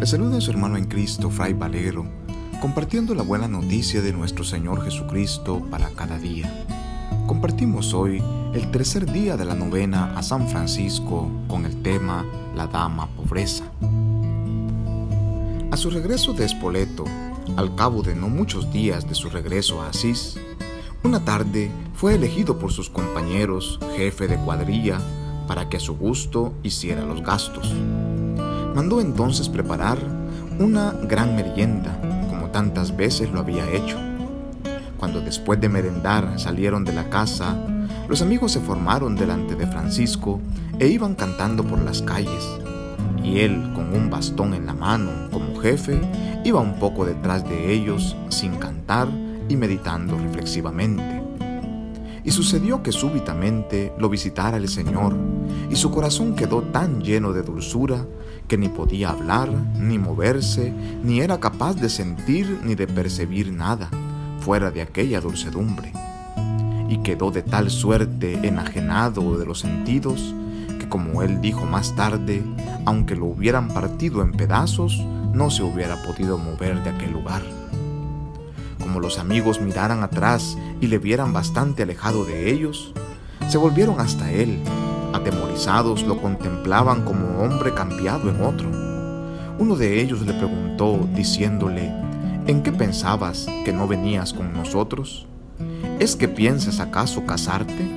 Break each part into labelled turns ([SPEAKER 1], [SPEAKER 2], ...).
[SPEAKER 1] Le saluda a su hermano en Cristo, Fray Valero, compartiendo la buena noticia de nuestro Señor Jesucristo para cada día. Compartimos hoy el tercer día de la novena a San Francisco con el tema La Dama Pobreza. A su regreso de Spoleto, al cabo de no muchos días de su regreso a Asís, una tarde fue elegido por sus compañeros jefe de cuadrilla para que a su gusto hiciera los gastos. Mandó entonces preparar una gran merienda, como tantas veces lo había hecho. Cuando después de merendar salieron de la casa, los amigos se formaron delante de Francisco e iban cantando por las calles, y él, con un bastón en la mano como jefe, iba un poco detrás de ellos sin cantar y meditando reflexivamente. Y sucedió que súbitamente lo visitara el Señor, y su corazón quedó tan lleno de dulzura que ni podía hablar, ni moverse, ni era capaz de sentir ni de percibir nada fuera de aquella dulcedumbre. Y quedó de tal suerte enajenado de los sentidos que, como él dijo más tarde, aunque lo hubieran partido en pedazos, no se hubiera podido mover de aquel lugar. Como los amigos miraran atrás y le vieran bastante alejado de ellos, se volvieron hasta él. Atemorizados lo contemplaban como hombre cambiado en otro. Uno de ellos le preguntó, diciéndole: ¿en qué pensabas que no venías con nosotros? ¿Es que piensas acaso casarte?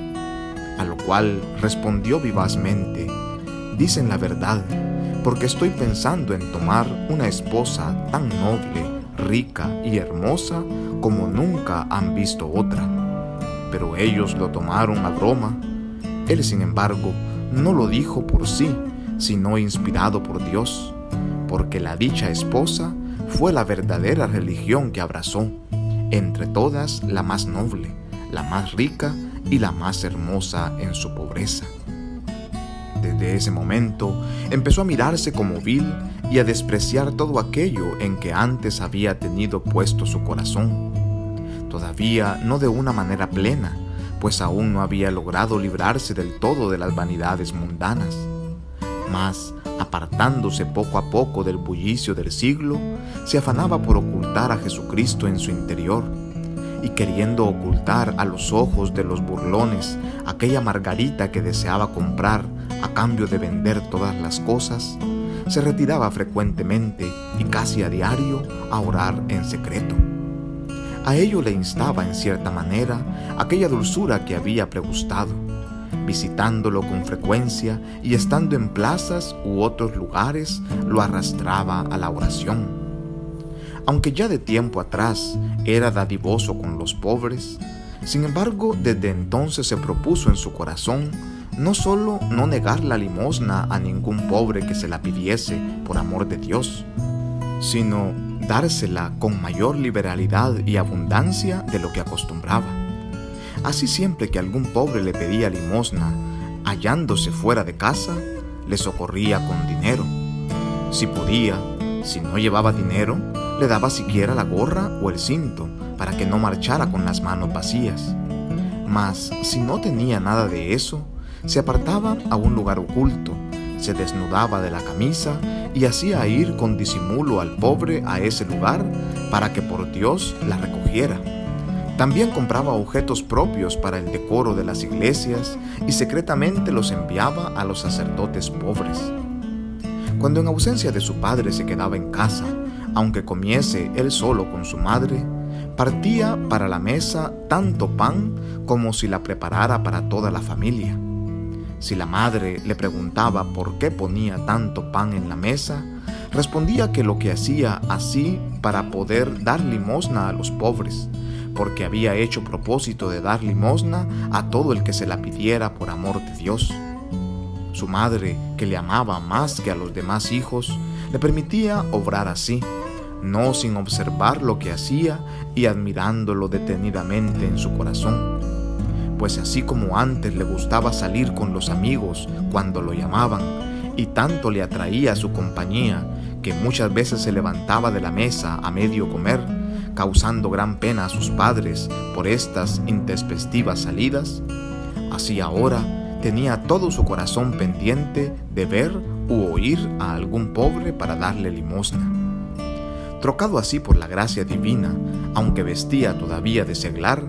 [SPEAKER 1] A lo cual respondió vivazmente: dicen la verdad, porque estoy pensando en tomar una esposa tan noble, rica y hermosa como nunca han visto otra. Pero ellos lo tomaron a broma. Él, sin embargo, no lo dijo por sí, sino inspirado por Dios, porque la dicha esposa fue la verdadera religión que abrazó, entre todas la más noble, la más rica y la más hermosa en su pobreza. Desde ese momento empezó a mirarse como vil y a despreciar todo aquello en que antes había tenido puesto su corazón. Todavía no de una manera plena, pues aún no había logrado librarse del todo de las vanidades mundanas. Mas, apartándose poco a poco del bullicio del siglo, se afanaba por ocultar a Jesucristo en su interior, y queriendo ocultar a los ojos de los burlones aquella margarita que deseaba comprar a cambio de vender todas las cosas, se retiraba frecuentemente y casi a diario a orar en secreto. A ello le instaba en cierta manera aquella dulzura que había pregustado, visitándolo con frecuencia y estando en plazas u otros lugares lo arrastraba a la oración. Aunque ya de tiempo atrás era dadivoso con los pobres, sin embargo desde entonces se propuso en su corazón no solo no negar la limosna a ningún pobre que se la pidiese por amor de Dios, sino dársela con mayor liberalidad y abundancia de lo que acostumbraba. Así, siempre que algún pobre le pedía limosna, hallándose fuera de casa, le socorría con dinero. Si podía, si no llevaba dinero, le daba siquiera la gorra o el cinto para que no marchara con las manos vacías. Mas si no tenía nada de eso, se apartaba a un lugar oculto, se desnudaba de la camisa y hacía ir con disimulo al pobre a ese lugar para que por Dios la recogiera. También compraba objetos propios para el decoro de las iglesias y secretamente los enviaba a los sacerdotes pobres. Cuando en ausencia de su padre se quedaba en casa, aunque comiese él solo con su madre, partía para la mesa tanto pan como si la preparara para toda la familia. Si la madre le preguntaba por qué ponía tanto pan en la mesa, respondía que lo que hacía así para poder dar limosna a los pobres, porque había hecho propósito de dar limosna a todo el que se la pidiera por amor de Dios. Su madre, que le amaba más que a los demás hijos, le permitía obrar así, no sin observar lo que hacía y admirándolo detenidamente en su corazón. Pues así como antes le gustaba salir con los amigos cuando lo llamaban, y tanto le atraía su compañía que muchas veces se levantaba de la mesa a medio comer, causando gran pena a sus padres por estas intempestivas salidas, así ahora tenía todo su corazón pendiente de ver u oír a algún pobre para darle limosna. Trocado así por la gracia divina, aunque vestía todavía de seglar,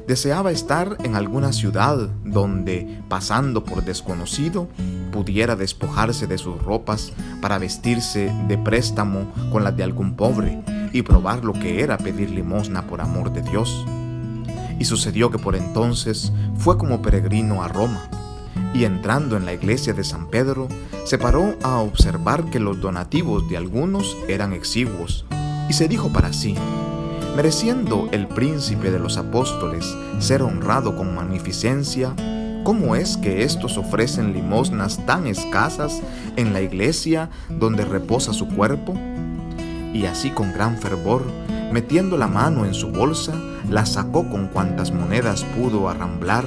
[SPEAKER 1] deseaba estar en alguna ciudad donde, pasando por desconocido, pudiera despojarse de sus ropas para vestirse de préstamo con las de algún pobre y probar lo que era pedir limosna por amor de Dios. Y sucedió que por entonces fue como peregrino a Roma, y entrando en la iglesia de San Pedro, se paró a observar que los donativos de algunos eran exiguos, y se dijo para sí: mereciendo el príncipe de los apóstoles ser honrado con magnificencia, ¿cómo es que éstos ofrecen limosnas tan escasas en la iglesia donde reposa su cuerpo? Y así con gran fervor, metiendo la mano en su bolsa, la sacó con cuantas monedas pudo arramblar,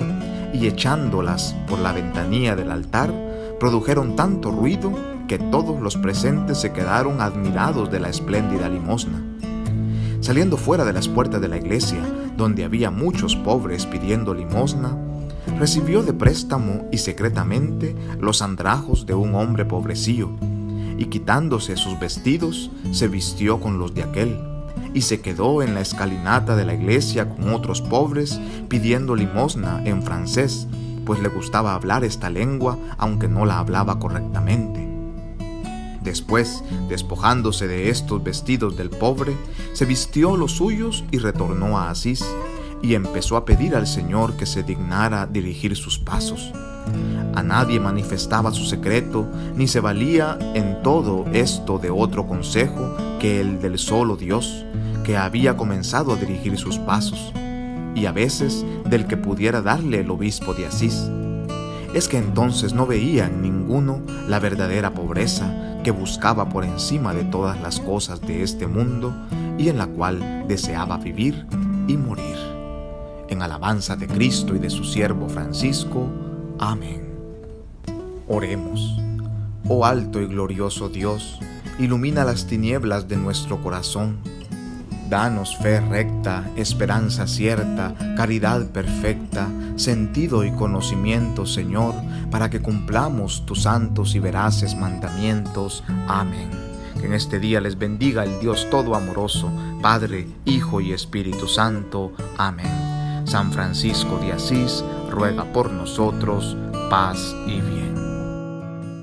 [SPEAKER 1] y echándolas por la ventanilla del altar, produjeron tanto ruido que todos los presentes se quedaron admirados de la espléndida limosna. Saliendo fuera de las puertas de la iglesia, donde había muchos pobres pidiendo limosna, recibió de préstamo y secretamente los andrajos de un hombre pobrecillo, y quitándose sus vestidos, se vistió con los de aquel, y se quedó en la escalinata de la iglesia con otros pobres pidiendo limosna en francés, pues le gustaba hablar esta lengua, aunque no la hablaba correctamente. Después, despojándose de estos vestidos del pobre, se vistió los suyos y retornó a Asís, y empezó a pedir al Señor que se dignara dirigir sus pasos. A nadie manifestaba su secreto, ni se valía en todo esto de otro consejo que el del solo Dios, que había comenzado a dirigir sus pasos, y a veces del que pudiera darle el obispo de Asís. Es que entonces no veía en ninguno la verdadera pobreza que buscaba por encima de todas las cosas de este mundo y en la cual deseaba vivir y morir. En alabanza de Cristo y de su siervo Francisco. Amén. Oremos. Oh alto y glorioso Dios, ilumina las tinieblas de nuestro corazón. Danos fe recta, esperanza cierta, caridad perfecta, sentido y conocimiento, Señor, para que cumplamos tus santos y veraces mandamientos. Amén. Que en este día les bendiga el Dios todo amoroso, Padre, Hijo y Espíritu Santo. Amén. San Francisco de Asís, ruega por nosotros, paz y bien.